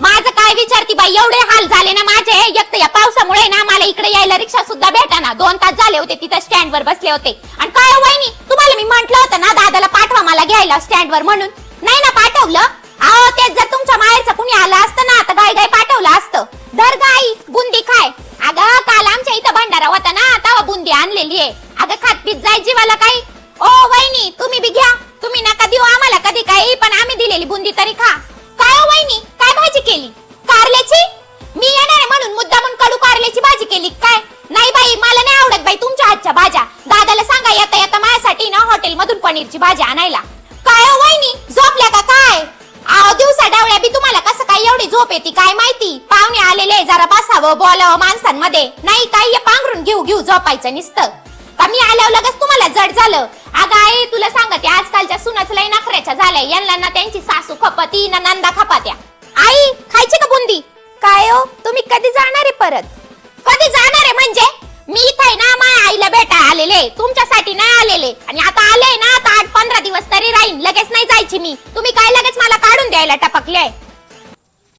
माझं काय विचारती बाई, एवढे हाल झाले ना माझे, एक तर या पावसामुळे ना मला इकडे यायला रिक्षा सुद्धा भेटाना, 2 तास झाले होते तिथं स्टँड वर बसले होते. आणि काय हो वहिनी, तुम्हाला मी म्हंटल होतं ना दादाला पाठवा मला घ्यायला स्टँड वर म्हणून, नाही ना पाठवलं. अहो तेच जर तुमच्या माहेरचं कुणी आलं असतं ना तर गाय गाय पाठवलं असतं. दर गाई बुंदी खाय. अगं काल आमच्या इथं भंडारा होता ना, तेव्हा बुंदी आणलेली आहे. अगं खात पीत जाय जीवाला काही. ओ वहिनी तुम्ही बी घ्या, तुम्ही नका देऊ आम्हाला कधी काही, पण आम्ही दिलेली बुंदी तरी खा. काय हो वहिनी, काय भाजी केली? कारल्याची? मी येणार आहे म्हणून मुद्दामून कडू कारल्याची भाजी केली काय? नाही बाई मला नाही आवडत बाई तुमच्या हातच्या भाज्या. दादाला सांगा येता येता माझ्यासाठी ना हॉटेल मधून पनीरची भाजी आणायला. काय हो वहिनी, झोपल्या का काय? आव दिवसा डावळ्या बी तुम्हाला कसं काय एवढी झोप येते काय माहिती. पाहुणे आलेले, जरा बसावं बोलावं माणसांमध्ये, नाही काही पांघरून घेऊ घेऊ झोपायचं नुसतं. का मी आल्यावर लगेच तुम्हाला जड झालं? अगं आई तुला सांगते आजकालच्या सुनाच लई नखऱ्याच्या झाल्या, यांना ना त्यांची सासू खपती ना नंदा खपात्या. आई खायची का बुंदी? काय हो तुम्ही कधी जाणार आहे परत? कधी जाणार आहे म्हणजे? मी इथे ना माझ्या आईला भेटायला आलेले, तुमच्यासाठी नाही आलेले. आणि आता आले ना तर 8-15 दिवस तरी राहीन, लगेच नाही जायची मी. तुम्ही काय लगेच मला काढून द्यायला टपकले?